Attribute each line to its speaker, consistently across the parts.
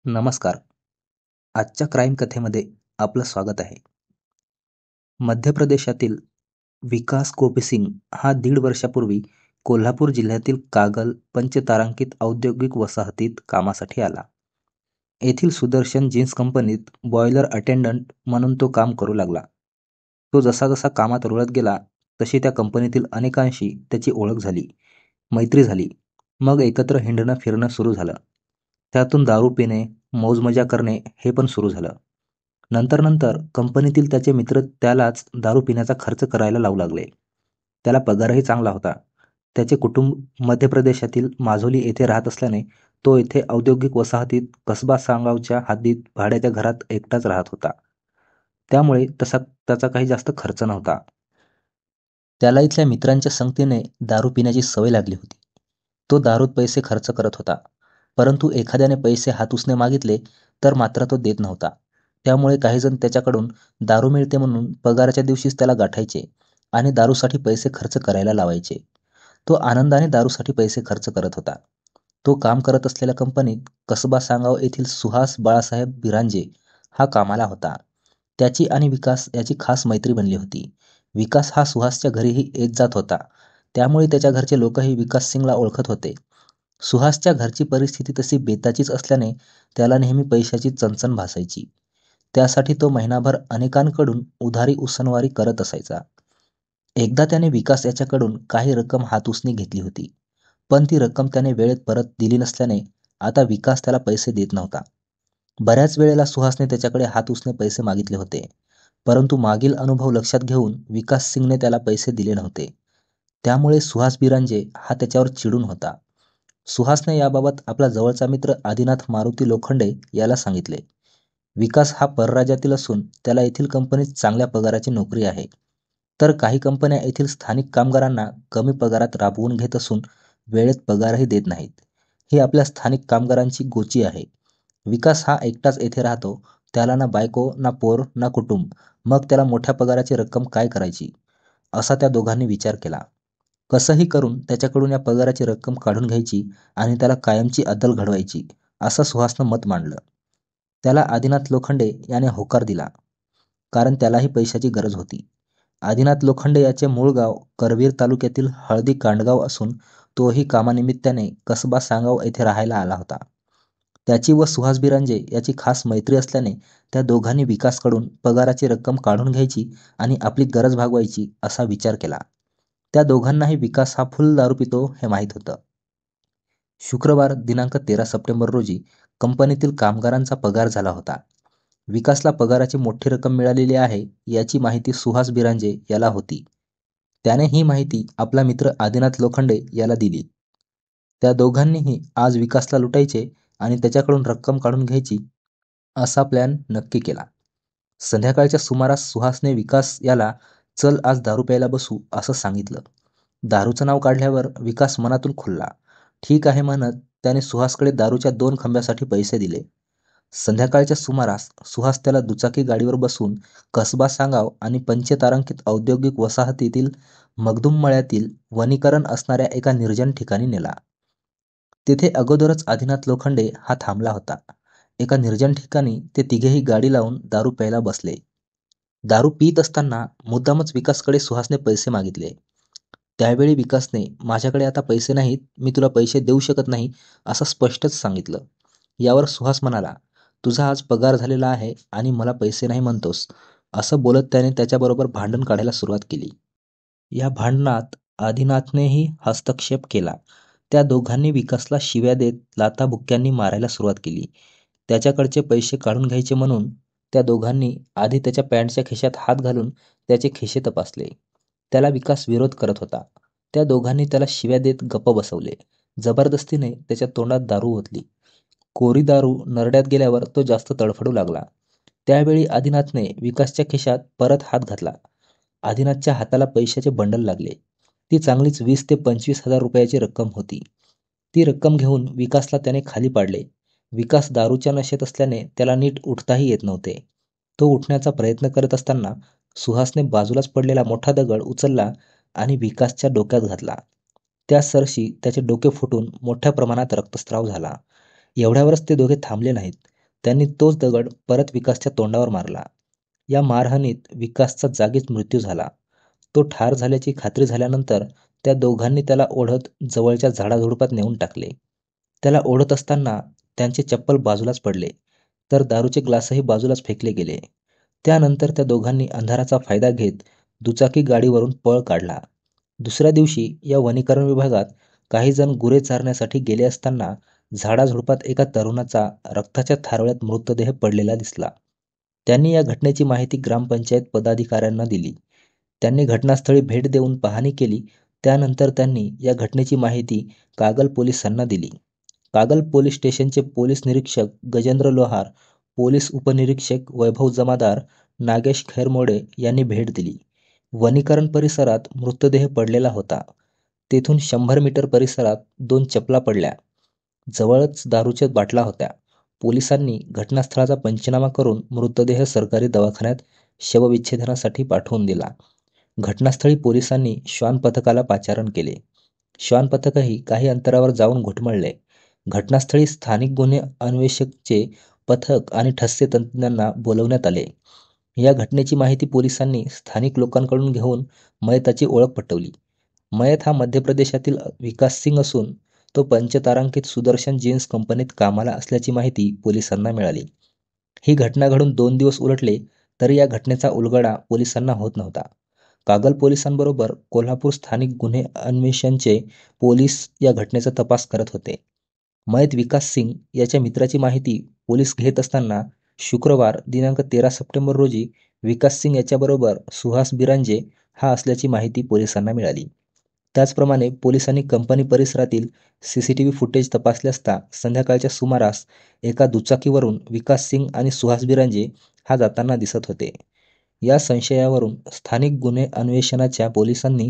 Speaker 1: नमस्कार. आजच्या क्राईम कथेमध्ये आपलं स्वागत आहे. मध्य प्रदेशातील विकास गोपी सिंग हा 1.5 वर्षापूर्वी कोल्हापूर जिल्ह्यातील कागल पंचतारांकित औद्योगिक वसाहतीत कामासाठी आला. येथील सुदर्शन जीन्स कंपनीत बॉयलर अटेंडंट म्हणून तो काम करू लागला. तो जसा जसा कामात रुळत गेला तशी त्या कंपनीतील अनेकांशी त्याची ओळख झाली, मैत्री झाली. मग एकत्र हिंडणं फिरणं सुरू झालं. त्यातून दारू पिणे, मौजमजा करणे हे पण सुरू झालं. नंतर कंपनीतील त्याचे मित्र त्यालाच दारू पिण्याचा खर्च करायला लावू लागले. त्याला पगारही चांगला होता. त्याचे कुटुंब मध्य प्रदेशातील माजोली येथे राहत असल्याने तो येथे औद्योगिक वसाहतीत कसबा सांगावच्या हद्दीत भाड्याच्या घरात एकटाच राहत होता. त्यामुळे तसा त्याचा काही जास्त खर्च नव्हता. त्याला इथल्या मित्रांच्या संगतीने दारू पिण्याची सवय लागली होती. तो दारूत पैसे खर्च करत होता, परंतु एखाद्याने पैसे हातुसने मागितले तर मात्र तो देत नव्हता. त्यामुळे काहीजण त्याच्याकडून दारू मिळते म्हणून पगाराच्या दिवशीच त्याला गाठायचे आणि दारूसाठी पैसे खर्च करायला लावायचे. तो आनंदाने दारूसाठी पैसे खर्च करत होता. तो काम करत असलेल्या कंपनीत कसबा सांगाव येथील सुहास बाळासाहेब बिरांजे हा कामाला होता. त्याची आणि विकास याची खास मैत्री बनली होती. विकास हा सुहासच्या घरीही येत जात होता, त्यामुळे त्याच्या घरचे लोकही विकास सिंगला ओळखत होते. सुहासच्या घरची परिस्थिती तशी बेताचीच असल्याने त्याला नेहमी पैशाची चणचण भासायची. त्यासाठी तो महिनाभर अनेकांकडून उधारी उसनवारी करत असायचा. एकदा त्याने विकास याच्याकडून काही रक्कम हातउसने घेतली होती, पण ती रक्कम त्याने वेळेत परत दिली नसल्याने आता विकास त्याला पैसे देत नव्हता. बऱ्याच वेळेला सुहासने त्याच्याकडे हातउसने पैसे मागितले होते, परंतु मागील अनुभव लक्षात घेऊन विकास सिंगने त्याला पैसे दिले नव्हते. त्यामुळे सुहास बिरांजे हा त्याच्यावर चिडून होता. सुहासने याबाबत आपला जवळचा मित्र आदिनाथ मारुती लोखंडे याला सांगितले. विकास हा परराज्यातील असून त्याला येथील कंपनीत चांगल्या पगाराची नोकरी आहे, तर काही कंपन्या येथील स्थानिक कामगारांना कमी पगारात राबवून घेत असून वेळेत पगारही देत नाहीत. ही आपल्या स्थानिक कामगारांची गोची आहे. विकास हा एकटाच येथे राहतो. त्याला ना बायको, ना पोर, ना कुटुंब, मग त्याला मोठ्या पगाराची रक्कम काय करायची, असा त्या दोघांनी विचार केला. कसंही करून त्याच्याकडून या पगाराची रक्कम काढून घ्यायची आणि त्याला कायमची अद्दल घडवायची, असं सुहासनं मत मांडलं. त्याला आदिनाथ लोखंडे याने होकार दिला, कारण त्यालाही पैशाची गरज होती. आदिनाथ लोखंडे याचे मूळ गाव करवीर तालुक्यातील हळदी कांडगाव असून तोही कामानिमित्ताने कसबा सांगाव येथे राहायला आला होता. त्याची व सुहास बिरांजे याची खास मैत्री असल्याने त्या दोघांनी विकासकडून पगाराची रक्कम काढून घ्यायची आणि आपली गरज भागवायची असा विचार केला. त्या दोघांनाही विकास हा फुल दारू पितो हे माहीत होतं. शुक्रवार दिनांक 13 सप्टेंबर रोजी कंपनीतील कामगारांचा पगार झाला होता. विकासला पगाराची मोठी रक्कम मिळालेली आहे याची माहिती सुहास बिरांजे याला होती. त्याने ही माहिती आपला मित्र आदिनाथ लोखंडे याला दिली. त्या दोघांनीही आज विकासला लुटायचे आणि त्याच्याकडून रक्कम काढून घ्यायची असा प्लॅन नक्की केला. संध्याकाळच्या सुमारास सुहासने विकास याला चल आज दारू प्यायला बसू असं सांगितलं. दारूचं नाव काढल्यावर विकास मनातून खुलला. ठीक आहे म्हणत त्याने सुहासकडे दारूच्या 2 खंब्यासाठी पैसे दिले. संध्याकाळच्या सुमारास सुहास त्याला दुचाकी गाडीवर बसून कसबा सांगाव आणि पंचतारांकित औद्योगिक वसाहतीतील मगदूम मळ्यातील वनीकरण असणाऱ्या एका निर्जन ठिकाणी नेला. तिथे अगोदरच आदिनाथ लोखंडे हा थांबला होता. एका निर्जन ठिकाणी ते तिघेही गाडी लावून दारू प्यायला बसले. दारू पीत असताना मुद्दामच विकासकडे सुहासने पैसे मागितले. त्यावेळी विकासने माझ्याकडे आता पैसे नाहीत, मी तुला पैसे देऊ शकत नाही असं स्पष्टच सांगितलं. यावर सुहास म्हणाला, तुझा आज पगार झालेला आहे आणि मला पैसे नाही म्हणतोस, असं बोलत त्याने त्याच्याबरोबर भांडण काढायला सुरुवात केली. या भांडणात आदिनाथनेही हस्तक्षेप केला. त्या दोघांनी विकासला शिव्या देत लाथाबुक्क्यांनी मारायला सुरुवात केली. त्याच्याकडचे पैसे काढून घ्यायचे म्हणून त्या दोघांनी आधी त्याच्या पॅन्टच्या खिशात हात घालून त्याचे खिसे तपासले. त्याला विकास विरोध करत होता. त्या दोघांनी त्याला शिव्या देत गप्प बसवले. जबरदस्तीने त्याच्या तोंडात दारू ओतली. कोरी दारू नरड्यात गेल्यावर तो जास्त तडफडू लागला. त्यावेळी आदिनाथने विकासच्या खिशात परत हात घातला. आदिनाथच्या हाताला पैशाचे बंडल लागले. ती चांगलीच 20 ते 25 हजार रुपयाची रक्कम होती. ती रक्कम घेऊन विकासला त्याने खाली पाडले. विकास दारूच्या नशेत असल्याने त्याला नीट उठताही येत नव्हते. तो उठण्याचा प्रयत्न करत असताना सुहासने बाजूलाच पडलेला मोठा दगड उचलला आणि विकासच्या डोक्यात घातला. त्या सरशी त्याचे डोके फुटून मोठ्या प्रमाणात रक्तस्राव झाला. एवढ्यावरच ते दोघे थांबले नाहीत. त्यांनी तोच दगड परत विकासच्या तोंडावर मारला. या मारहाणीत विकासचा जागीच मृत्यू झाला. तो ठार झाल्याची खात्री झाल्यानंतर त्या दोघांनी त्याला ओढत जवळच्या झाडाझुडपात नेऊन टाकले. त्याला ओढत असताना त्यांचे चप्पल बाजूलाच पडले, तर दारूचे ग्लासही बाजूलाच फेकले गेले. त्यानंतर त्या दोघांनी अंधाराचा फायदा घेत दुचाकी गाडीवरून पळ काढला. दुसऱ्या दिवशी या वनीकरण विभागात काही जण गुरे चारण्यासाठी गेले असताना झाडाझुडपात एका तरुणाचा रक्ताच्या थारोळ्यात मृतदेह पडलेला दिसला. त्यांनी या घटनेची माहिती ग्रामपंचायत पदाधिकाऱ्यांना दिली. त्यांनी घटनास्थळी भेट देऊन पाहणी केली. त्यानंतर त्यांनी या घटनेची माहिती कागल पोलिसांना दिली. कागल पोलीस स्टेशनचे पोलीस निरीक्षक गजेंद्र लोहार, पोलीस उपनिरीक्षक वैभव जमादार, नागेश खैरमोडे यांनी भेट दिली. वनीकरण परिसरात मृतदेह पडलेला होता. तेथून 100 मीटर परिसरात 2 चपला पडल्या. जवळच दारूच्या बाटल्या होत्या. पोलिसांनी घटनास्थळाचा पंचनामा करून मृतदेह सरकारी दवाखान्यात शवविच्छेदनासाठी पाठवून दिला. घटनास्थळी पोलिसांनी श्वान पथकाला पाचारण केले. श्वान पथकही काही अंतरावर जाऊन घुटमळले. घटनास्थळी स्थानिक गुन्हे अन्वेषकचे पथक आणि ठसे तज्ज्ञांना बोलवण्यात आले. या घटनेची माहिती पोलिसांनी स्थानिक लोकांकडून घेऊन मयताची ओळख पटवली. मयत हा मध्य प्रदेशातील विकास सिंग असून तो पंचतारांकित सुदर्शन जीन्स कंपनीत कामाला असल्याची माहिती पोलिसांना मिळाली. ही घटना घडून 2 दिवस उलटले तरी या घटनेचा उलगडा पोलिसांना होत नव्हता. कागल पोलिसांबरोबर कोल्हापूर स्थानिक गुन्हे अन्वेषणचे पोलीस या घटनेचा तपास करत होते. मयत विकास सिंग याच्या मित्राची माहिती पोलीस घेत असताना शुक्रवार दिनांक 13 सप्टेंबर रोजी विकास सिंग याच्याबरोबर सुहास बिरांजे हा असल्याची माहिती पोलिसांना मिळाली. त्याचप्रमाणे पोलिसांनी कंपनी परिसरातील CCTV फुटेज तपासले असता संध्याकाळच्या सुमारास एका दुचाकीवरून विकास सिंग आणि सुहास बिरांजे हा जाताना दिसत होते. या संशयावरून स्थानिक गुन्हे अन्वेषणाच्या पोलिसांनी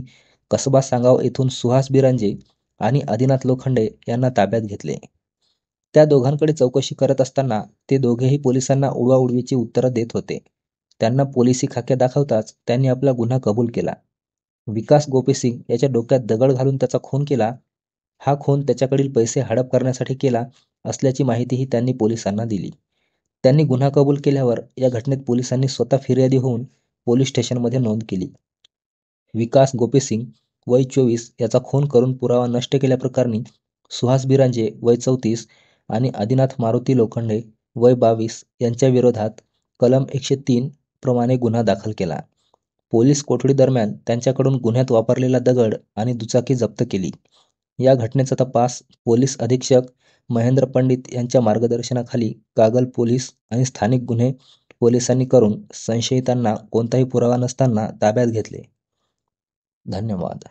Speaker 1: कसबा सांगाव येथून सुहास बिरांजे आणि आदिनाथ लोखंडे यांना ताब्यात घेतले. त्या दोघांकडे चौकशी करत असताना ते दोघेही पोलिसांना उडवाउडवीची उत्तरं देत होते. त्यांना पोलिसी खाक्या दाखवताच त्यांनी आपला गुन्हा कबूल केला. विकास गोपीसिंग याच्या डोक्यात दगड घालून त्याचा खून केला. हा खून त्याच्याकडील पैसे हडप करण्यासाठी केला असल्याची माहितीही त्यांनी पोलिसांना दिली. त्यांनी गुन्हा कबूल केल्यावर या घटनेत पोलिसांनी स्वतः फिर्यादी होऊन पोलीस स्टेशनमध्ये नोंद केली. विकास गोपीसिंग वय 24 याचा खून करून पुरावा नष्ट केल्याप्रकरणी सुहास बिरांजे वय 34 आणि आदिनाथ मारुती लोखंडे वय 22 यांच्या विरोधात कलम 103 प्रमाणे गुन्हा दाखल केला. पोलीस कोठडीदरम्यान त्यांच्याकडून गुन्ह्यात वापरलेला दगड आणि दुचाकी जप्त केली. या घटनेचा तपास पोलीस अधीक्षक महेंद्र पंडित यांच्या मार्गदर्शनाखाली कागल पोलीस आणि स्थानिक गुन्हे पोलिसांनी करून संशयितांना कोणताही पुरावा नसताना ताब्यात घेतले. धन्यवाद.